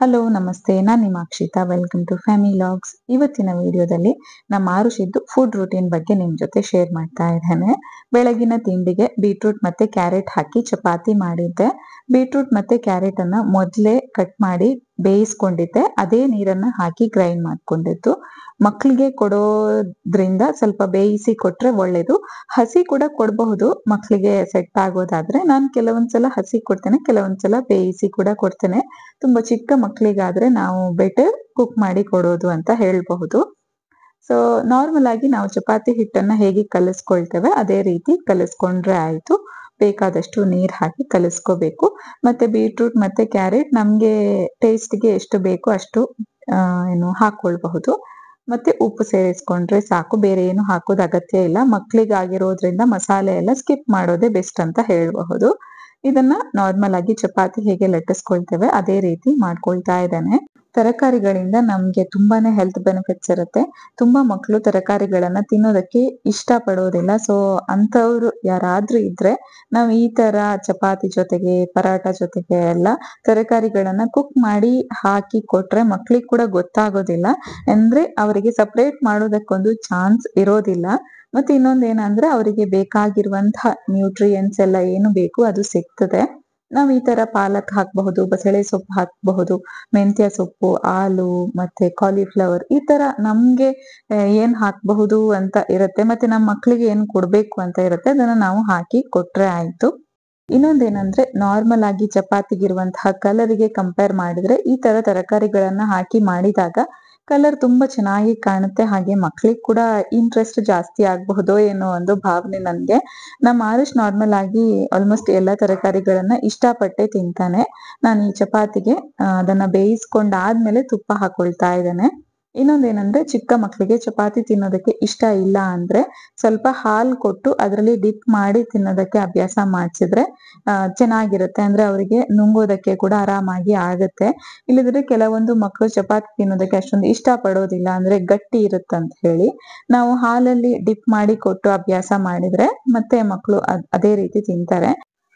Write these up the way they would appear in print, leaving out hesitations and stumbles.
Hello ನಮಸ್ತೆ, ನಾನು ನಿಮ್ಮ Akshita. Welcome to Family Logs. ಇವತ್ತಿನ ವಿಡಿಯೋದಲ್ಲಿ ನಮ್ಮ ಆರುಷಿದ್ದು ಫುಡ್ ರೂಟೀನ್ ಬಗ್ಗೆ ನಿಮ್ಮ ಜೊತೆ ಶೇರ್ ಮಾಡ್ತಾ ಇದ್ದೇನೆ. ಬೆಳಗಿನ ತಿಂಡಿಗೆ ಬೀಟ್ರೂಟ್ ಮತ್ತೆ ಕ್ಯಾರೆಟ್ ಹಾಕಿ ಚಪಾತಿ ಮಾಡಿದ್ದೆ. ಬೀಟ್ರೂಟ್ ಮತ್ತೆ ಕ್ಯಾರೆಟ್ ಅನ್ನ ಮೊದಲೇ ಕಟ್ ಮಾಡಿ ಬೇಯಿಸ್ಕೊಂಡಿದ್ದೆ. ಅದೇ ನೀರನ್ನ ಹಾಕಿ ಗ್ರೈಂಡ್ ಮಾಡ್ಕೊಂಡಿದ್ದು. ಮಕ್ಕಳಿಗೆ ಕೊಡೋದ್ರಿಂದ ಸ್ವಲ್ಪ ಬೇಯಿಸಿ ಕೊಟ್ರೆ ಒಳ್ಳೇದು. ಹಸಿ ಕೂಡ ಕೊಡಬಹುದು ಮಕ್ಕಳಿಗೆ ಸೆಟ್ ಆಗೋದಾದ್ರೆ. ನಾನು ಕೆಲವೊಂದ್ಸಲ ಹಸಿ ಕೊಡ್ತೇನೆ, ಕೆಲವೊಂದ್ಸಲ ಬೇಯಿಸಿ ಕೂಡ ಕೊಡ್ತೇನೆ. ತುಂಬಾ ಚಿಕ್ಕ ಮಕ್ಕಳಿಗಾದ್ರೆ ನಾವು ಬೆಟರ್ ಕುಕ್ ಮಾಡಿ ಕೊಡೋದು ಅಂತ ಹೇಳ್ಬಹುದು. ಸೊ ನಾರ್ಮಲ್ ಆಗಿ ನಾವು ಚಪಾತಿ ಹಿಟ್ಟನ್ನ ಹೇಗೆ ಕಲಿಸ್ಕೊಳ್ತೇವೆ ಅದೇ ರೀತಿ ಕಲಿಸ್ಕೊಂಡ್ರೆ ಆಯ್ತು. ಬೇಕಾದಷ್ಟು ನೀರ್ ಹಾಕಿ ಕಲಿಸ್ಕೋಬೇಕು. ಮತ್ತೆ ಬೀಟ್ರೂಟ್ ಮತ್ತೆ ಕ್ಯಾರೆಟ್ ನಮ್ಗೆ ಟೇಸ್ಟ್ಗೆ ಎಷ್ಟು ಬೇಕೋ ಅಷ್ಟು ಹಾಕೊಳ್ಬಹುದು. ಮತ್ತೆ ಉಪ್ಪು ಸೇರಿಸ್ಕೊಂಡ್ರೆ ಸಾಕು, ಬೇರೆ ಏನು ಹಾಕೋದ್ ಅಗತ್ಯ ಇಲ್ಲ. ಮಕ್ಕಳಿಗಾಗಿರೋದ್ರಿಂದ ಮಸಾಲೆ ಎಲ್ಲ ಸ್ಕಿಪ್ ಮಾಡೋದೇ ಬೆಸ್ಟ್ ಅಂತ ಹೇಳಬಹುದು. ಇದನ್ನ ನಾರ್ಮಲ್ ಆಗಿ ಚಪಾತಿ ಹೇಗೆ ಲಟ್ಟಿಸ್ಕೊಳ್ತೇವೆ ಅದೇ ರೀತಿ ಮಾಡ್ಕೊಳ್ತಾ ಇದ್ದೇನೆ. ತರಕಾರಿಗಳಿಂದ ನಮ್ಗೆ ತುಂಬಾನೇ ಹೆಲ್ತ್ ಬೆನಿಫಿಟ್ಸ್ ಇರುತ್ತೆ. ತುಂಬಾ ಮಕ್ಕಳು ತರಕಾರಿಗಳನ್ನ ತಿನ್ನೋದಕ್ಕೆ ಇಷ್ಟ ಪಡೋದಿಲ್ಲ. ಸೊ ಅಂತವ್ರು ಯಾರಾದ್ರೂ ಇದ್ರೆ ನಾವು ಈ ತರ ಚಪಾತಿ ಜೊತೆಗೆ ಪರಾಟ ಜೊತೆಗೆ ಎಲ್ಲ ತರಕಾರಿಗಳನ್ನ ಕುಕ್ ಮಾಡಿ ಹಾಕಿ ಕೊಟ್ರೆ ಮಕ್ಳಿಗೆ ಕೂಡ ಗೊತ್ತಾಗೋದಿಲ್ಲ. ಅಂದ್ರೆ ಅವರಿಗೆ ಸಪರೇಟ್ ಮಾಡೋದಕ್ಕೊಂದು ಚಾನ್ಸ್ ಇರೋದಿಲ್ಲ. ಮತ್ತೆ ಇನ್ನೊಂದ್ ಏನಂದ್ರೆ ಅವರಿಗೆ ಬೇಕಾಗಿರುವಂತಹ ನ್ಯೂಟ್ರಿಯೆಂಟ್ಸ್ ಎಲ್ಲ ಏನು ಬೇಕು ಅದು ಸಿಗ್ತದೆ. ನಾವ್ ಈ ತರ ಪಾಲಕ್ ಹಾಕಬಹುದು, ಬಸಳೆ ಸೊಪ್ಪು ಹಾಕಬಹುದು, ಮೆಂತ್ಯ ಸೊಪ್ಪು, ಆಲು ಮತ್ತೆ ಕಾಲಿಫ್ಲವರ್, ಈ ತರ ನಮ್ಗೆ ಏನ್ ಹಾಕಬಹುದು ಅಂತ ಇರುತ್ತೆ. ಮತ್ತೆ ನಮ್ಮ ಮಕ್ಳಿಗೆ ಏನ್ ಕೊಡ್ಬೇಕು ಅಂತ ಇರುತ್ತೆ ಅದನ್ನ ನಾವು ಹಾಕಿ ಕೊಟ್ರೆ ಆಯ್ತು. ಇನ್ನೊಂದೇನಂದ್ರೆ ನಾರ್ಮಲ್ ಆಗಿ ಚಪಾತಿಗಿರುವಂತಹ ಕಲರಿಗೆ ಕಂಪೇರ್ ಮಾಡಿದ್ರೆ ಈ ತರ ತರಕಾರಿಗಳನ್ನ ಹಾಕಿ ಮಾಡಿದಾಗ ಕಲರ್ ತುಂಬಾ ಚೆನ್ನಾಗಿ ಕಾಣುತ್ತೆ. ಹಾಗೆ ಮಕ್ಳಿಗೆ ಕೂಡ ಇಂಟ್ರೆಸ್ಟ್ ಜಾಸ್ತಿ ಆಗಬಹುದೋ ಏನೋ ಒಂದು ಭಾವನೆ ನನ್ಗೆ. ನಮ್ಮ ಆರುಷ್ ನಾರ್ಮಲ್ ಆಗಿ ಆಲ್ಮೋಸ್ಟ್ ಎಲ್ಲಾ ತರಕಾರಿಗಳನ್ನ ಇಷ್ಟಪಟ್ಟೆ ತಿಂತಾನೆ. ನಾನು ಈ ಚಪಾತಿಗೆ ಅದನ್ನ ಬೇಯಿಸ್ಕೊಂಡಾದ್ಮೇಲೆ ತುಪ್ಪ ಹಾಕೊಳ್ತಾ ಇದ್ದೇನೆ. ಇನ್ನೊಂದೇನಂದ್ರೆ ಚಿಕ್ಕ ಮಕ್ಕಳಿಗೆ ಚಪಾತಿ ತಿನ್ನೋದಕ್ಕೆ ಇಷ್ಟ ಇಲ್ಲ ಅಂದ್ರೆ ಸ್ವಲ್ಪ ಹಾಲು ಕೊಟ್ಟು ಅದರಲ್ಲಿ ಡಿಪ್ ಮಾಡಿ ತಿನ್ನೋದಕ್ಕೆ ಅಭ್ಯಾಸ ಮಾಡಿಸಿದ್ರೆ ಚೆನ್ನಾಗಿರುತ್ತೆ. ಅಂದ್ರೆ ಅವರಿಗೆ ನುಂಗೋದಕ್ಕೆ ಕೂಡ ಆರಾಮಾಗಿ ಆಗುತ್ತೆ. ಇಲ್ಲದ್ರೆ ಕೆಲವೊಂದು ಮಕ್ಕಳು ಚಪಾತಿ ತಿನ್ನೋದಕ್ಕೆ ಅಷ್ಟೊಂದು ಇಷ್ಟ ಪಡೋದಿಲ್ಲ, ಅಂದ್ರೆ ಗಟ್ಟಿ ಇರುತ್ತಂತ ಹೇಳಿ. ನಾವು ಹಾಲಲ್ಲಿ ಡಿಪ್ ಮಾಡಿ ಕೊಟ್ಟು ಅಭ್ಯಾಸ ಮಾಡಿದ್ರೆ ಮತ್ತೆ ಮಕ್ಕಳು ಅದೇ ರೀತಿ ತಿಂತಾರೆ.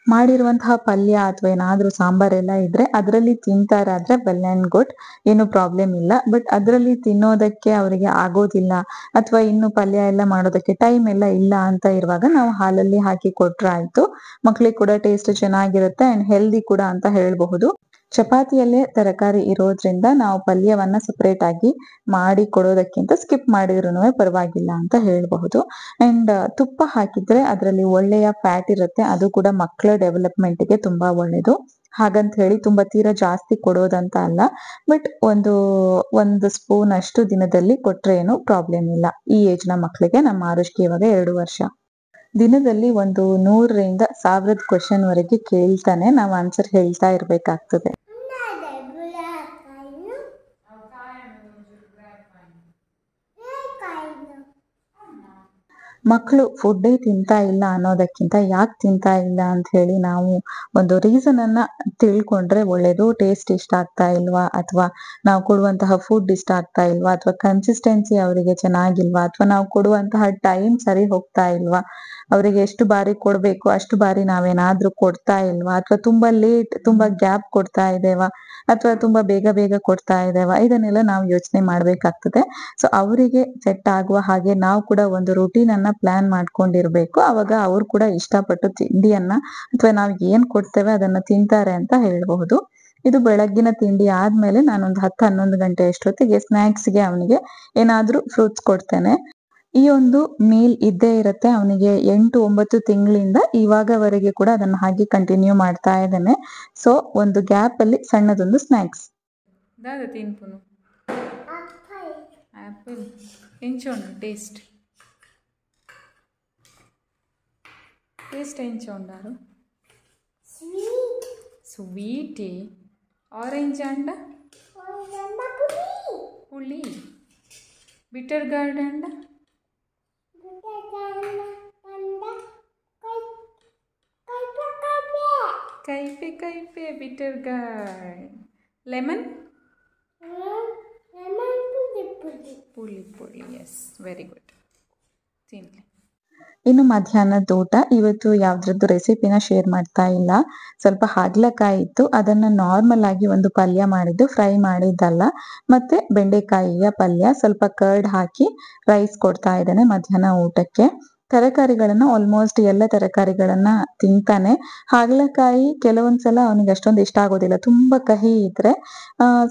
ಮಾಡಿರುವಂತಹ ಪಲ್ಯ ಅಥವಾ ಏನಾದ್ರೂ ಸಾಂಬಾರೆಲ್ಲ ಇದ್ರೆ ಅದರಲ್ಲಿ ತಿಂತಾರಾದ್ರೆ ವೆಲ್ ಅಂಡ್ ಗುಡ್, ಏನು ಪ್ರಾಬ್ಲಮ್ ಇಲ್ಲ. ಬಟ್ ಅದರಲ್ಲಿ ತಿನ್ನೋದಕ್ಕೆ ಅವರಿಗೆ ಆಗೋದಿಲ್ಲ ಅಥವಾ ಇನ್ನು ಪಲ್ಯ ಎಲ್ಲ ಮಾಡೋದಕ್ಕೆ ಟೈಮ್ ಎಲ್ಲ ಇಲ್ಲ ಅಂತ ಇರುವಾಗ ನಾವು ಹಾಲಲ್ಲಿ ಹಾಕಿ ಕೊಟ್ರೆ ಆಯ್ತು. ಮಕ್ಳಿಗೆ ಕೂಡ ಟೇಸ್ಟ್ ಚೆನ್ನಾಗಿರುತ್ತೆ ಅಂಡ್ ಹೆಲ್ದಿ ಕೂಡ ಅಂತ ಹೇಳ್ಬಹುದು. ಚಪಾತಿಯಲ್ಲೇ ತರಕಾರಿ ಇರೋದ್ರಿಂದ ನಾವು ಪಲ್ಯವನ್ನ ಸಪರೇಟ್ ಆಗಿ ಮಾಡಿ ಕೊಡೋದಕ್ಕಿಂತ ಸ್ಕಿಪ್ ಮಾಡಿದ್ರು ಪರವಾಗಿಲ್ಲ ಅಂತ ಹೇಳ್ಬಹುದು. ಅಂಡ್ ತುಪ್ಪ ಹಾಕಿದ್ರೆ ಅದರಲ್ಲಿ ಒಳ್ಳೆಯ ಫ್ಯಾಟ್ ಇರುತ್ತೆ, ಅದು ಕೂಡ ಮಕ್ಕಳ ಡೆವಲಪ್ಮೆಂಟ್ಗೆ ತುಂಬಾ ಒಳ್ಳೇದು. ಹಾಗಂತ ಹೇಳಿ ತುಂಬಾ ತೀರಾ ಜಾಸ್ತಿ ಕೊಡೋದಂತ ಅಲ್ಲ, ಬಟ್ ಒಂದು ಸ್ಪೂನ್ ಅಷ್ಟು ದಿನದಲ್ಲಿ ಕೊಟ್ರೆ ಏನು ಪ್ರಾಬ್ಲಮ್ ಇಲ್ಲ. ಈ ಏಜ್ ನ ಮಕ್ಕಳಿಗೆ, ನಮ್ಮ ಆರುಷ್ಗೆ ಇವಾಗ 2 ವರ್ಷ. ದಿನದಲ್ಲಿ ಒಂದು 100ರಿಂದ 1000 ಕ್ವೆಶ್ಚನ್ ವರೆಗೆ ಕೇಳ್ತಾನೆ. ನಾವು ಆನ್ಸರ್ ಹೇಳ್ತಾ ಇರ್ಬೇಕಾಗ್ತದೆ. ಮಕ್ಕಳು ಫುಡ್ಡೇ ತಿಂತಾ ಇಲ್ಲ ಅನ್ನೋದಕ್ಕಿಂತ ಯಾಕೆ ತಿಂತಾ ಇಲ್ಲ ಅಂತ ಹೇಳಿ ನಾವು ಒಂದು ರೀಸನ್ ಅನ್ನ ತಿಳ್ಕೊಂಡ್ರೆ ಒಳ್ಳೇದು. ಟೇಸ್ಟ್ ಇಷ್ಟ ಆಗ್ತಾ ಇಲ್ವಾ, ಅಥವಾ ನಾವು ಕೊಡುವಂತಹ ಫುಡ್ ಇಷ್ಟ ಆಗ್ತಾ ಇಲ್ವಾ, ಅಥವಾ ಕನ್ಸಿಸ್ಟೆನ್ಸಿ ಅವರಿಗೆ ಚೆನ್ನಾಗಿಲ್ವಾ, ಅಥವಾ ನಾವು ಕೊಡುವಂತಹ ಟೈಮ್ ಸರಿ ಹೋಗ್ತಾ ಇಲ್ವಾ, ಅವರಿಗೆ ಎಷ್ಟು ಬಾರಿ ಕೊಡ್ಬೇಕು ಅಷ್ಟು ಬಾರಿ ನಾವೇನಾದ್ರೂ ಕೊಡ್ತಾ ಇಲ್ವಾ, ಅಥವಾ ತುಂಬಾ ಲೇಟ್, ತುಂಬಾ ಗ್ಯಾಪ್ ಕೊಡ್ತಾ ಇದ್ದೇವಾ, ಅಥವಾ ತುಂಬಾ ಬೇಗ ಬೇಗ ಕೊಡ್ತಾ ಇದ್ದೇವಾ, ಇದನ್ನೆಲ್ಲ ನಾವು ಯೋಚನೆ ಮಾಡ್ಬೇಕಾಗ್ತದೆ. ಸೊ ಅವರಿಗೆ ಸೆಟ್ ಆಗುವ ಹಾಗೆ ನಾವು ಕೂಡ ಒಂದು ರೂಟೀನ್ ಅನ್ನ ಪ್ಲಾನ್ ಮಾಡ್ಕೊಂಡಿರ್ಬೇಕು. ಅವಾಗ ಅವ್ರು ಕೂಡ ಇಷ್ಟಪಟ್ಟು ತಿಂಡಿಯನ್ನ ಅಥವಾ ನಾವು ಏನ್ ಕೊಡ್ತೇವೆ ಅದನ್ನ ತಿಂತಾರೆ ಅಂತ ಹೇಳ್ಬಹುದು. ಇದು ಬೆಳಗ್ಗಿನ ತಿಂಡಿ ಆದ್ಮೇಲೆ ನಾನೊಂದು 10-11 ಗಂಟೆ ಅಷ್ಟೊತ್ತಿಗೆ ಸ್ನಾಕ್ಸ್ಗೆ ಅವನಿಗೆ ಏನಾದ್ರೂ ಫ್ರೂಟ್ಸ್ ಕೊಡ್ತೇನೆ. ಈ ಒಂದು ಮೀಲ್ ಇದ್ದೇ ಇರುತ್ತೆ ಅವನಿಗೆ 8-9 ತಿಂಗಳಿಂದ ಇವಾಗವರೆಗೆ ಕೂಡ ಅದನ್ನ ಹಾಗೆ ಕಂಟಿನ್ಯೂ ಮಾಡ್ತಾ ಇದ್ದೇನೆ. ಸೊ ಒಂದು ಗ್ಯಾಪ್ ಅಲ್ಲಿ ಸಣ್ಣದೊಂದು ಸ್ನಾಕ್ಸ್. ఆపిల్ ఏం చూడండి టేస్ట్ ఏం చూడారు స్వీట్ ఆరెంజ్ అండ పులి బిటర్ గార్డ్ అండ కైపే కైపే బిటర్ గార్డ్ లెమన్ ಪುಳಿ ಪುಳಿ, ಎಸ್, ವೆರಿ ಗುಡ್. ತಿನ್ಲಿ. ಇನ್ನು ಮಧ್ಯಾಹ್ನದ ಊಟ ಇವತ್ತು ಯಾವ್ದ್ರದ್ದು ರೆಸಿಪಿನ ಶೇರ್ ಮಾಡ್ತಾ ಇಲ್ಲ. ಸ್ವಲ್ಪ ಹಾಗಲಕಾಯಿ ಇತ್ತು, ಅದನ್ನ ನಾರ್ಮಲ್ ಆಗಿ ಒಂದು ಪಲ್ಯ ಮಾಡಿದ್ದು, ಫ್ರೈ ಮಾಡಿದ್ದಲ್ಲ. ಮತ್ತೆ ಬೆಂಡೆಕಾಯಿಯ ಪಲ್ಯ, ಸ್ವಲ್ಪ ಕರ್ಡ್ ಹಾಕಿ ರೈಸ್ ಕೊಡ್ತಾ ಇದ್ದೇನೆ ಮಧ್ಯಾಹ್ನ ಊಟಕ್ಕೆ. ತರಕಾರಿಗಳನ್ನ ಆಲ್ಮೋಸ್ಟ್ ಎಲ್ಲ ತರಕಾರಿಗಳನ್ನ ತಿಂತಾನೆ. ಹಾಗಲಕಾಯಿ ಕೆಲವೊಂದ್ಸಲ ಅವನಿಗೆ ಅಷ್ಟೊಂದು ಇಷ್ಟ ಆಗೋದಿಲ್ಲ, ತುಂಬಾ ಕಹಿ ಇದ್ರೆ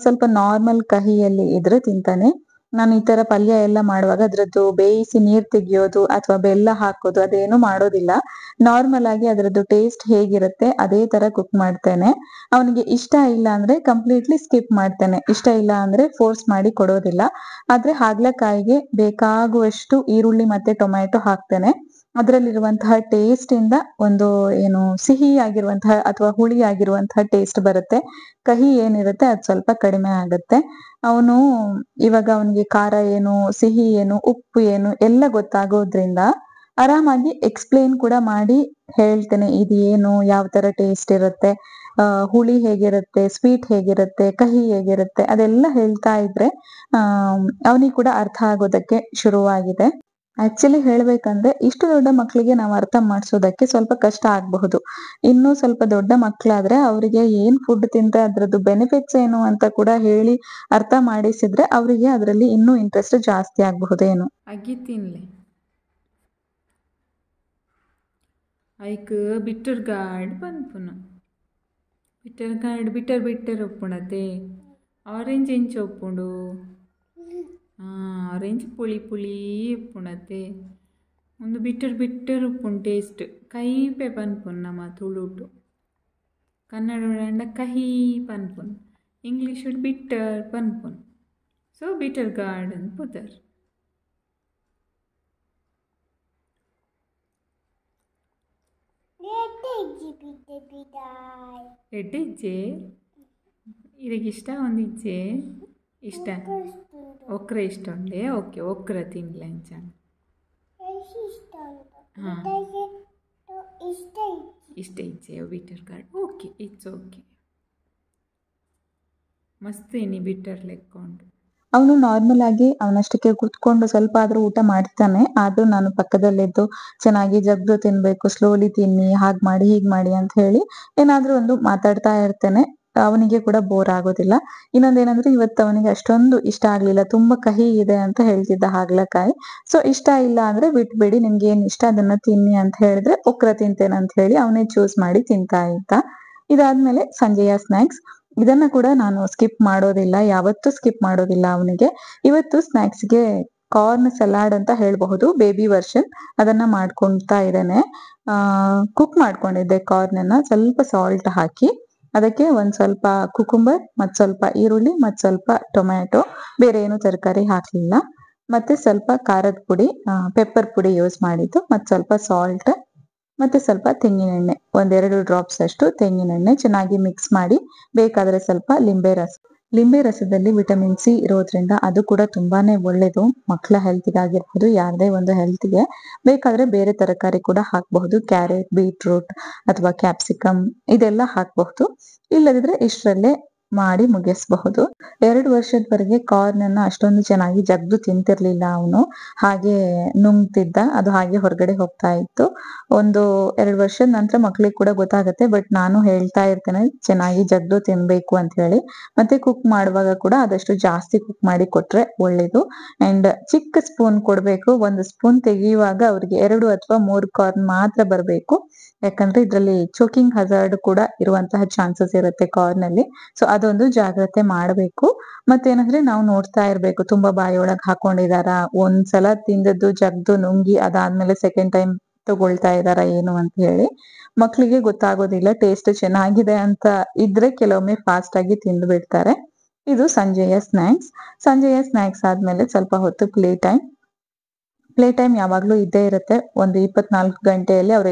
ಸ್ವಲ್ಪ ನಾರ್ಮಲ್ ಕಹಿಯಲ್ಲಿ ಇದ್ರೆ ತಿಂತಾನೆ. ನಾನು ಈ ತರ ಪಲ್ಯ ಎಲ್ಲ ಮಾಡುವಾಗ ಅದ್ರದ್ದು ಬೇಯಿಸಿ ನೀರ್ ತೆಗಿಯೋದು ಅಥವಾ ಬೆಲ್ಲ ಹಾಕೋದು ಅದೇನು ಮಾಡೋದಿಲ್ಲ. ನಾರ್ಮಲ್ ಆಗಿ ಅದ್ರದ್ದು ಟೇಸ್ಟ್ ಹೇಗಿರುತ್ತೆ ಅದೇ ತರ ಕುಕ್ ಮಾಡ್ತೇನೆ. ಅವನಿಗೆ ಇಷ್ಟ ಇಲ್ಲ ಅಂದ್ರೆ ಕಂಪ್ಲೀಟ್ಲಿ ಸ್ಕಿಪ್ ಮಾಡ್ತೇನೆ, ಇಷ್ಟ ಇಲ್ಲ ಅಂದ್ರೆ ಫೋರ್ಸ್ ಮಾಡಿ ಕೊಡೋದಿಲ್ಲ. ಆದ್ರೆ ಹಾಗಲಕಾಯಿಗೆ ಬೇಕಾಗುವಷ್ಟು ಈರುಳ್ಳಿ ಮತ್ತೆ ಟೊಮ್ಯಾಟೊ ಹಾಕ್ತೇನೆ. ಅದರಲ್ಲಿರುವಂತಹ ಟೇಸ್ಟ್ ಇಂದ ಒಂದು ಏನು ಸಿಹಿ ಆಗಿರುವಂತಹ ಅಥವಾ ಹುಳಿ ಆಗಿರುವಂತಹ ಟೇಸ್ಟ್ ಬರುತ್ತೆ. ಕಹಿ ಏನಿರುತ್ತೆ ಅದು ಸ್ವಲ್ಪ ಕಡಿಮೆ ಆಗುತ್ತೆ. ಅವನು ಇವಾಗ ಅವನಿಗೆ ಖಾರ ಏನು, ಸಿಹಿ ಏನು, ಉಪ್ಪು ಏನು ಎಲ್ಲ ಗೊತ್ತಾಗೋದ್ರಿಂದ ಆರಾಮಾಗಿ ಎಕ್ಸ್ಪ್ಲೇನ್ ಕೂಡ ಮಾಡಿ ಹೇಳ್ತೇನೆ, ಇದು ಏನು, ಯಾವ ತರ ಟೇಸ್ಟ್ ಇರುತ್ತೆ, ಹುಳಿ ಹೇಗಿರುತ್ತೆ, ಸ್ವೀಟ್ ಹೇಗಿರುತ್ತೆ, ಕಹಿ ಹೇಗಿರುತ್ತೆ ಅದೆಲ್ಲ ಹೇಳ್ತಾ ಇದ್ರೆ ಅವನಿಗೆ ಕೂಡ ಅರ್ಥ ಆಗೋದಕ್ಕೆ ಶುರುವಾಗಿದೆ. ಆಕ್ಚುಲಿ ಹೇಳ್ಬೇಕಂದ್ರೆ ಇಷ್ಟು ದೊಡ್ಡ ಮಕ್ಕಳಿಗೆ ನಾವು ಅರ್ಥ ಮಾಡಿಸೋದಕ್ಕೆ ಸ್ವಲ್ಪ ಕಷ್ಟ ಆಗಬಹುದು. ಇನ್ನು ಸ್ವಲ್ಪ ದೊಡ್ಡ ಮಕ್ಕಳಾದ್ರೆ ಅವರಿಗೆ ಏನ್ ಫುಡ್ ತಿಂದ್ರೆ ಅದ್ರದ್ದು ಬೆನಿಫಿಟ್ಸ್ ಏನು ಅಂತ ಕೂಡ ಹೇಳಿ ಅರ್ಥ ಮಾಡಿಸಿದ್ರೆ ಅವರಿಗೆ ಅದರಲ್ಲಿ ಇನ್ನೂ ಇಂಟ್ರೆಸ್ಟ್ ಜಾಸ್ತಿ ಆಗಬಹುದೇನು. ಅಗ್ಗಿ ತಿನ್ಲೆ ಐಕ್ ಬಿಟ್ಟರ್ ಗಾಡ್ ಪನ್ಪುನ ಬಿಟ್ಟರ್ ಗಾಡ್ ಬಿಟ್ಟರ್ ಬಿಟ್ಟರ್ ಒಪ್ಪುಣತೆ ಆರೆಂಜ್ ಎಂಚ ಒಪ್ಪುಂಡು ಆರೆಂಜ್ ಪುಳಿ ಪುಳಿ ಉಪ್ಪುಣತೆ ಒಂದು ಬಿಟ್ಟರ್ ಬಿಟ್ಟರ್ ಉಪ್ಪುಂಡು ಟೇಸ್ಟ್ ಕೈಪೆ ಪನ್ಪುನ್ ನಮ್ಮ ತುಳುಟು. ಕನ್ನಡ ಕಹಿ ಪನ್ಪುನ್, ಇಂಗ್ಲೀಷ್ ಬಿಟ್ಟರ್ ಪನ್ಪುನ್. ಸೊ ಬಿಟ್ಟರ್ ಗಾರ್ಡನ್ ಪುದರ್ ಎಡ್ಡೆಜ್ಜೆ ಇದಕ್ಕಿಷ್ಟ ಒಂದಿಜ್ಜೆ ಇಷ್ಟ ಒಕ್ರ ಇಷ್ಟ ಉಂಡೆ. ಓಕೆ ಒಕ್ರ ತಿನ್ಲೆ ಅಂಚಾಣ. ಹಾಂ ಇಷ್ಟ ಇಜ್ಜೆ ಬಿಟ್ಟರ್ ಗಾರ್ಡ್. ಓಕೆ ಇಟ್ಸ್ ಓಕೆ ಮಸ್ತ್ ಏನಿ ಬಿಟ್ಟರ್ ಲೆಕ್ಕೊಂಡು. ಅವನು ನಾರ್ಮಲ್ ಆಗಿ ಅವನಷ್ಟಕ್ಕೆ ಕೂತ್ಕೊಂಡು ಸ್ವಲ್ಪ ಆದ್ರೂ ಊಟ ಮಾಡ್ತಾನೆ. ಆದ್ರೂ ನಾನು ಪಕ್ಕದಲ್ಲಿದ್ದು ಚೆನ್ನಾಗಿ ಜಗ್ದು ತಿನ್ಬೇಕು, ಸ್ಲೋಲಿ ತಿನ್ನಿ, ಹಾಗ್ ಮಾಡಿ ಹೀಗ್ ಮಾಡಿ ಅಂತ ಹೇಳಿ ಏನಾದ್ರೂ ಒಂದು ಮಾತಾಡ್ತಾ ಇರ್ತೇನೆ. ಅವನಿಗೆ ಕೂಡ ಬೋರ್ ಆಗೋದಿಲ್ಲ. ಇನ್ನೊಂದೇನಂದ್ರೆ ಇವತ್ತು ಅವನಿಗೆ ಅಷ್ಟೊಂದು ಇಷ್ಟ ಆಗ್ಲಿಲ್ಲ, ತುಂಬಾ ಕಹಿ ಇದೆ ಅಂತ ಹೇಳ್ತಿದ್ದ ಹಾಗಲಕಾಯಿ. ಸೊ ಇಷ್ಟ ಇಲ್ಲ ಅಂದ್ರೆ ಬಿಟ್ಬಿಡಿ, ನಿಮ್ಗೆ ಏನ್ ಇಷ್ಟ ಅದನ್ನ ತಿನ್ನಿ ಅಂತ ಹೇಳಿದ್ರೆ ಒಕ್ರ ತಿಂತೇನೆ ಅಂತ ಹೇಳಿ ಅವನೇ ಚೂಸ್ ಮಾಡಿ ತಿಂತಾ ಇದ್ದ. ಇದಾದ್ಮೇಲೆ ಸಂಜೆಯ ಸ್ನಾಕ್ಸ್, ಇದನ್ನ ಕೂಡ ನಾನು ಸ್ಕಿಪ್ ಮಾಡೋದಿಲ್ಲ, ಯಾವತ್ತೂ ಸ್ಕಿಪ್ ಮಾಡೋದಿಲ್ಲ ಅವನಿಗೆ. ಇವತ್ತು ಸ್ನಾಕ್ಸ್ಗೆ ಕಾರ್ನ್ ಸಲಾಡ್ ಅಂತ ಹೇಳ್ಬಹುದು, ಬೇಬಿ ವರ್ಷನ್, ಅದನ್ನ ಮಾಡ್ಕೊಳ್ತಾ ಇದ್ದೇನೆ. ಕುಕ್ ಮಾಡ್ಕೊಂಡಿದ್ದೆ ಕಾರ್ನನ್ನ ಸ್ವಲ್ಪ ಸಾಲ್ಟ್ ಹಾಕಿ, ಅದಕ್ಕೆ ಒಂದ್ ಸ್ವಲ್ಪ ಕುಕುಂಬರ್ ಮತ್ ಸ್ವಲ್ಪ ಈರುಳ್ಳಿ ಮತ್ ಸ್ವಲ್ಪ ಟೊಮ್ಯಾಟೊ, ಬೇರೆ ಏನು ತರಕಾರಿ ಹಾಕ್ಲಿಲ್ಲ. ಮತ್ತೆ ಸ್ವಲ್ಪ ಖಾರದ ಪುಡಿ, ಪೆಪ್ಪರ್ ಪುಡಿ ಯೂಸ್ ಮಾಡಿದ್ದು, ಮತ್ ಸ್ವಲ್ಪ ಸಾಲ್ಟ್ ಮತ್ತೆ ಸ್ವಲ್ಪ ತೆಂಗಿನೆಣ್ಣೆ, 1-2 ಡ್ರಾಪ್ಸ್ ಅಷ್ಟು ತೆಂಗಿನೆಣ್ಣೆ ಚೆನ್ನಾಗಿ ಮಿಕ್ಸ್ ಮಾಡಿ, ಬೇಕಾದ್ರೆ ಸ್ವಲ್ಪ ಲಿಂಬೆ ರಸದಲ್ಲಿ ವಿಟಮಿನ್ ಸಿ ಇರೋದ್ರಿಂದ ಅದು ಕೂಡ ತುಂಬಾನೇ ಒಳ್ಳೇದು ಮಕ್ಕಳ ಹೆಲ್ತ್ಗಾಗಿರ್ಬೋದು, ಯಾರದೇ ಒಂದು ಹೆಲ್ತ್ಗೆ. ಬೇಕಾದ್ರೆ ಬೇರೆ ತರಕಾರಿ ಕೂಡ ಹಾಕಬಹುದು, ಕ್ಯಾರೆಟ್, ಬೀಟ್ರೂಟ್ ಅಥವಾ ಕ್ಯಾಪ್ಸಿಕಮ್ ಇದೆಲ್ಲ ಹಾಕಬಹುದು. ಇಲ್ಲದಿದ್ರೆ ಇಷ್ಟರಲ್ಲೇ ಮಾಡಿ ಮುಗಿಸಬಹುದು. 2 ವರ್ಷದವರೆಗೆ ಕಾರ್ನ್ ಅನ್ನ ಅಷ್ಟೊಂದು ಚೆನ್ನಾಗಿ ಜಗ್ದು ತಿಂತಿರ್ಲಿಲ್ಲ ಅವನು, ಹಾಗೆ ನುಂಗ್ತಿದ್ದ, ಅದು ಹಾಗೆ ಹೊರಗಡೆ ಹೋಗ್ತಾ ಇತ್ತು. 1-2 ವರ್ಷದ ನಂತರ ಮಕ್ಳಿಗೆ ಕೂಡ ಗೊತ್ತಾಗತ್ತೆ. ಬಟ್ ನಾನು ಹೇಳ್ತಾ ಇರ್ತೇನೆ ಚೆನ್ನಾಗಿ ಜಗ್ದು ತಿನ್ಬೇಕು ಅಂತ ಹೇಳಿ. ಮತ್ತೆ ಕುಕ್ ಮಾಡುವಾಗ ಕೂಡ ಆದಷ್ಟು ಜಾಸ್ತಿ ಕುಕ್ ಮಾಡಿ ಕೊಟ್ರೆ ಒಳ್ಳೇದು. ಅಂಡ್ ಚಿಕ್ಕ ಸ್ಪೂನ್ ಕೊಡ್ಬೇಕು, 1 ಸ್ಪೂನ್ ತೆಗೆಯುವಾಗ ಅವ್ರಿಗೆ 2 ಅಥವಾ 3 ಕಾರ್ನ್ ಮಾತ್ರ ಬರ್ಬೇಕು. ಯಾಕಂದ್ರೆ ಇದ್ರಲ್ಲಿ ಚೋಕಿಂಗ್ ಹಜಾರ್ಡ್ ಕೂಡ ಇರುವಂತಹ ಚಾನ್ಸಸ್ ಇರುತ್ತೆ ಕಾರ್ನ್ ಅಲ್ಲಿ. ಸೊ ಅದೊಂದು ಜಾಗ್ರತೆ ಮಾಡ್ಬೇಕು. ಮತ್ತೇನಂದ್ರೆ ನಾವು ನೋಡ್ತಾ ಇರ್ಬೇಕು, ತುಂಬಾ ಬಾಯಿಯೊಳಗ್ ಹಾಕೊಂಡಿದಾರ, ಒಂದ್ಸಲ ತಿಂದದ್ದು ಜಗ್ದು ನುಂಗಿ ಅದಾದ್ಮೇಲೆ ಸೆಕೆಂಡ್ ಟೈಮ್ ತಗೊಳ್ತಾ ಇದಾರ ಏನು ಅಂತ ಹೇಳಿ. ಮಕ್ಳಿಗೆ ಗೊತ್ತಾಗೋದಿಲ್ಲ, ಟೇಸ್ಟ್ ಚೆನ್ನಾಗಿದೆ ಅಂತ ಇದ್ರೆ ಕೆಲವೊಮ್ಮೆ ಫಾಸ್ಟ್ ಆಗಿ ತಿಂದು ಬಿಡ್ತಾರೆ. ಇದು ಸಂಜೆಯ ಸ್ನಾಕ್ಸ್ ಆದ್ಮೇಲೆ ಸ್ವಲ್ಪ ಹೊತ್ತು ಪ್ಲೇ ಟೈಮ್ ಯಾವಾಗ್ಲೂ ಇದ್ದೇ ಇರುತ್ತೆ. ಒಂದು 24 ಗಂಟೆಯಲ್ಲಿ ಅವ್ರು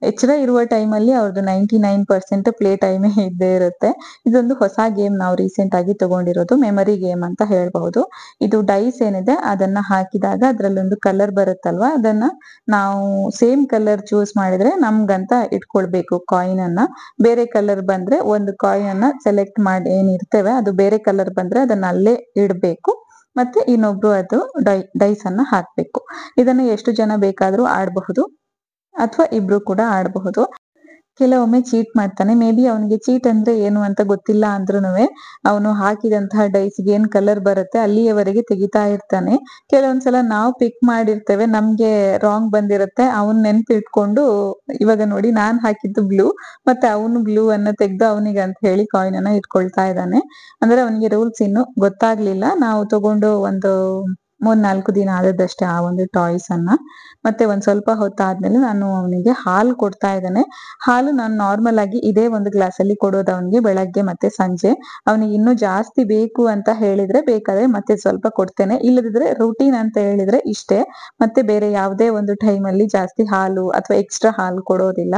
ಎಚ್ಚರ ಇರುವ ಟೈಮಲ್ಲಿ ಅವ್ರದ್ದು 99% ಪ್ಲೇ ಟೈಮೇ ಇದ್ದೇ ಇರುತ್ತೆ. ಇದೊಂದು ಹೊಸ ಗೇಮ್ ನಾವು ರೀಸೆಂಟ್ ಆಗಿ ತಗೊಂಡಿರೋದು, ಮೆಮರಿ ಗೇಮ್ ಅಂತ ಹೇಳ್ಬಹುದು. ಇದು ಡೈಸ್ ಏನಿದೆ ಅದನ್ನ ಹಾಕಿದಾಗ ಅದ್ರಲ್ಲೊಂದು ಕಲರ್ ಬರುತ್ತಲ್ವಾ, ಅದನ್ನ ನಾವು ಸೇಮ್ ಕಲರ್ ಚೂಸ್ ಮಾಡಿದ್ರೆ ನಮ್ಗಂತ ಇಟ್ಕೊಳ್ಬೇಕು ಕಾಯಿನ್ ಅನ್ನ. ಬೇರೆ ಕಲರ್ ಬಂದ್ರೆ ಒಂದು ಕಾಯಿನ್ ಅನ್ನ ಸೆಲೆಕ್ಟ್ ಮಾಡಿ ಏನಿರ್ತೇವೆ ಅದು ಬೇರೆ ಕಲರ್ ಬಂದ್ರೆ ಅದನ್ನ ಅಲ್ಲೇ ಇಡ್ಬೇಕು. ಮತ್ತೆ ಇನ್ನೊಬ್ರು ಅದು ಡೈಸ್ ಅನ್ನ ಹಾಕ್ಬೇಕು. ಇದನ್ನ ಎಷ್ಟು ಜನ ಬೇಕಾದ್ರೂ ಆಡಬಹುದು ಅಥವಾ ಇಬ್ರು ಕೂಡ ಆಡಬಹುದು. ಕೆಲವೊಮ್ಮೆ ಚೀಟ್ ಮಾಡ್ತಾನೆ. ಮೇ ಬಿ ಅವನಿಗೆ ಚೀಟ್ ಅಂದ್ರೆ ಏನು ಅಂತ ಗೊತ್ತಿಲ್ಲ ಅಂದ್ರೂನುವೆ ಅವನು ಹಾಕಿದಂತಹ ಡೈಸ್ಗೆ ಏನ್ ಕಲರ್ ಬರುತ್ತೆ ಅಲ್ಲಿಯವರೆಗೆ ತೆಗಿತಾ ಇರ್ತಾನೆ. ಕೆಲವೊಂದ್ಸಲ ನಾವು ಪಿಕ್ ಮಾಡಿರ್ತೇವೆ, ನಮ್ಗೆ ರಾಂಗ್ ಬಂದಿರುತ್ತೆ. ಅವನ್ ನೆನ್ಪಿಟ್ಕೊಂಡು ಇವಾಗ ನೋಡಿ ನಾನ್ ಹಾಕಿದ್ದು ಬ್ಲೂ ಮತ್ತೆ ಅವನು ಬ್ಲೂ ಅನ್ನ ತೆಗ್ದು ಅವನಿಗೆ ಅಂತ ಹೇಳಿ ಕಾಯಿನ್ ಅನ್ನ ಇಟ್ಕೊಳ್ತಾ ಇದ್ದಾನೆ. ಅಂದ್ರೆ ಅವನಿಗೆ ರೂಲ್ಸ್ ಇನ್ನು ಗೊತ್ತಾಗ್ಲಿಲ್ಲ. ನಾವು ತಗೊಂಡು ಒಂದು 3-4 ದಿನ ಆದದ್ದಷ್ಟೇ ಆ ಒಂದು ಟಾಯ್ಸ್ ಅನ್ನ. ಮತ್ತೆ ಒಂದ್ ಸ್ವಲ್ಪ ಹೊತ್ತಾದ್ಮೇಲೆ ನಾನು ಅವನಿಗೆ ಹಾಲು ಕೊಡ್ತಾ ಇದ್ದಾನೆ. ಹಾಲು ನಾನು ನಾರ್ಮಲ್ ಆಗಿ ಇದೇ ಒಂದು ಗ್ಲಾಸ್ ಅಲ್ಲಿ ಕೊಡೋದು ಅವನಿಗೆ ಬೆಳಗ್ಗೆ ಮತ್ತೆ ಸಂಜೆ. ಅವನಿಗೆ ಇನ್ನೂ ಜಾಸ್ತಿ ಬೇಕು ಅಂತ ಹೇಳಿದ್ರೆ ಬೇಕಾದ್ರೆ ಮತ್ತೆ ಸ್ವಲ್ಪ ಕೊಡ್ತೇನೆ. ಇಲ್ಲದಿದ್ರೆ ರೂಟೀನ್ ಅಂತ ಹೇಳಿದ್ರೆ ಇಷ್ಟೇ. ಮತ್ತೆ ಬೇರೆ ಯಾವುದೇ ಒಂದು ಟೈಮ್ ಅಲ್ಲಿ ಜಾಸ್ತಿ ಹಾಲು ಅಥವಾ ಎಕ್ಸ್ಟ್ರಾ ಹಾಲು ಕೊಡೋದಿಲ್ಲ.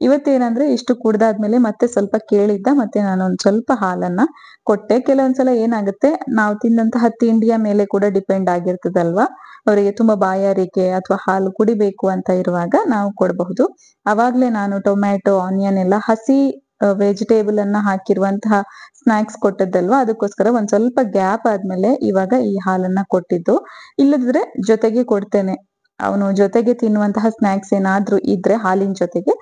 ಇವತ್ತೇನಂದ್ರೆ ಇಷ್ಟು ಕುಡ್ದಾದ್ಮೇಲೆ ಮತ್ತೆ ಸ್ವಲ್ಪ ಕೇಳಿದ್ದ, ಮತ್ತೆ ನಾನು ಒಂದ್ ಸ್ವಲ್ಪ ಹಾಲನ್ನ ಕೊಟ್ಟೆ. ಕೆಲವೊಂದ್ಸಲ ಏನಾಗುತ್ತೆ, ನಾವು ತಿಂದಂತಹ ತಿಂಡಿಯ ಮೇಲೆ ಕೂಡ ಡಿಪೆಂಡ್ ಆಗಿರ್ತದಲ್ವಾ. ಅವರಿಗೆ ತುಂಬಾ ಬಾಯಾರಿಕೆ ಅಥವಾ ಹಾಲು ಕುಡಿಬೇಕು ಅಂತ ಇರುವಾಗ ನಾವು ಕೊಡಬಹುದು. ಅವಾಗ್ಲೇ ನಾನು ಟೊಮ್ಯಾಟೊ, ಆನಿಯನ್ ಎಲ್ಲ ಹಸಿ ವೆಜಿಟೇಬಲ್ ಅನ್ನ ಹಾಕಿರುವಂತಹ ಸ್ನಾಕ್ಸ್ ಕೊಟ್ಟದ್ದಲ್ವಾ, ಅದಕ್ಕೋಸ್ಕರ ಒಂದ್ ಸ್ವಲ್ಪ ಗ್ಯಾಪ್ ಆದ್ಮೇಲೆ ಇವಾಗ ಈ ಹಾಲನ್ನ ಕೊಟ್ಟಿದ್ದು. ಇಲ್ಲದಿದ್ರೆ ಜೊತೆಗೆ ಕೊಡ್ತೇನೆ. ಅವನು ಜೊತೆಗೆ ತಿನ್ನುವಂತಹ ಸ್ನಾಕ್ಸ್ ಏನಾದ್ರೂ ಇದ್ರೆ ಹಾಲಿನ ಜೊತೆಗೆ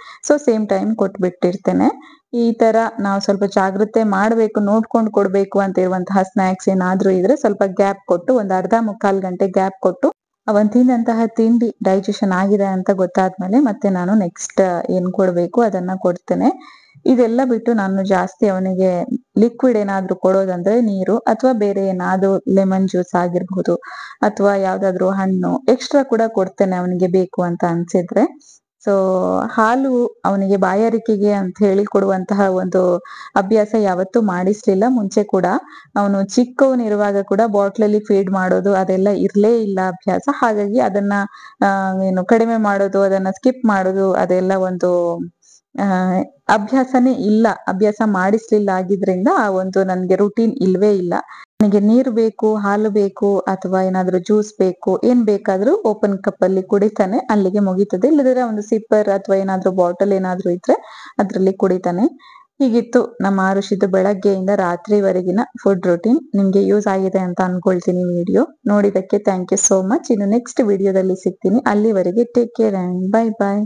ಸೇಮ್ ಟೈಮ್ ಕೊಟ್ಬಿಟ್ಟಿರ್ತೇನೆ. ಈ ತರ ನಾವು ಸ್ವಲ್ಪ ಜಾಗ್ರತೆ ಮಾಡ್ಬೇಕು, ನೋಡ್ಕೊಂಡು ಕೊಡ್ಬೇಕು ಅಂತ ಇರುವಂತಹ ಸ್ನಾಕ್ಸ್ ಏನಾದ್ರೂ ಇದ್ರೆ ಸ್ವಲ್ಪ ಗ್ಯಾಪ್ ಕೊಟ್ಟು, ಒಂದ್ ಅರ್ಧ-ಮುಕ್ಕಾಲ್ ಗಂಟೆ ಗ್ಯಾಪ್ ಕೊಟ್ಟು ಅವನ್ ತಿಂದಂತಹ ತಿಂಡಿ ಡೈಜೆಷನ್ ಆಗಿದೆ ಅಂತ ಗೊತ್ತಾದ್ಮೇಲೆ ಮತ್ತೆ ನಾನು ನೆಕ್ಸ್ಟ್ ಏನ್ ಕೊಡ್ಬೇಕು ಅದನ್ನ ಕೊಡ್ತೇನೆ. ಇದೆಲ್ಲ ಬಿಟ್ಟು ನಾನು ಜಾಸ್ತಿ ಅವನಿಗೆ ಲಿಕ್ವಿಡ್ ಏನಾದ್ರೂ ಕೊಡೋದಂದ್ರೆ ನೀರು ಅಥವಾ ಬೇರೆ ಏನಾದ್ರೂ ಲೆಮನ್ ಜ್ಯೂಸ್ ಆಗಿರ್ಬಹುದು ಅಥವಾ ಯಾವ್ದಾದ್ರು ಹಣ್ಣು ಎಕ್ಸ್ಟ್ರಾ ಕೂಡ ಕೊಡ್ತೇನೆ ಅವನಿಗೆ ಬೇಕು ಅಂತ ಅನ್ಸಿದ್ರೆ. ಹಾಲು ಅವನಿಗೆ ಬಾಯಾರಿಕೆಗೆ ಅಂತ ಹೇಳಿ ಕೊಡುವಂತಹ ಒಂದು ಅಭ್ಯಾಸ ಯಾವತ್ತೂ ಮಾಡಿಸ್ಲಿಲ್ಲ. ಮುಂಚೆ ಕೂಡ ಅವನು ಚಿಕ್ಕವನಿರುವಾಗ ಕೂಡ ಬಾಟ್ಲಲ್ಲಿ ಫೀಡ್ ಮಾಡೋದು ಅದೆಲ್ಲ ಇರ್ಲೇ ಇಲ್ಲ ಅಭ್ಯಾಸ. ಹಾಗಾಗಿ ಅದನ್ನ ಏನು ಕಡಿಮೆ ಮಾಡೋದು, ಅದನ್ನ ಸ್ಕಿಪ್ ಮಾಡೋದು ಅದೆಲ್ಲ ಒಂದು ಅಭ್ಯಾಸನೇ ಇಲ್ಲ, ಅಭ್ಯಾಸ ಮಾಡಿಸ್ಲಿಲ್ಲ. ಆಗಿದ್ರಿಂದ ಆ ಒಂದು ನನ್ಗೆ ರುಟೀನ್ ಇಲ್ವೇ ಇಲ್ಲ. ನನಗೆ ನೀರು ಬೇಕು, ಹಾಲು ಬೇಕು ಅಥವಾ ಏನಾದ್ರೂ ಜ್ಯೂಸ್ ಬೇಕು, ಏನ್ ಬೇಕಾದ್ರೂ ಓಪನ್ ಕಪ್ ಅಲ್ಲಿ ಕುಡಿತಾನೆ, ಅಲ್ಲಿಗೆ ಮುಗೀತದೆ. ಇಲ್ಲದಿದ್ರೆ ಒಂದು ಸಿಪ್ಪರ್ ಅಥವಾ ಏನಾದ್ರೂ ಬಾಟಲ್ ಏನಾದ್ರೂ ಇದ್ರೆ ಅದ್ರಲ್ಲಿ ಕುಡಿತಾನೆ. ಹೀಗಿತ್ತು ನಮ್ಮ ಆರುಷಿದ್ದು ಬೆಳಗ್ಗೆಯಿಂದ ರಾತ್ರಿವರೆಗಿನ ಫುಡ್ ರೂಟೀನ್. ನಿಮ್ಗೆ ಯೂಸ್ ಆಗಿದೆ ಅಂತ ಅನ್ಕೊಳ್ತೀನಿ ವಿಡಿಯೋ ನೋಡಿದಕ್ಕೆ. Thank you so much. ಇನ್ನು ನೆಕ್ಸ್ಟ್ ವಿಡಿಯೋದಲ್ಲಿ ಸಿಗ್ತೀನಿ. ಅಲ್ಲಿವರೆಗೆ take care and bye bye.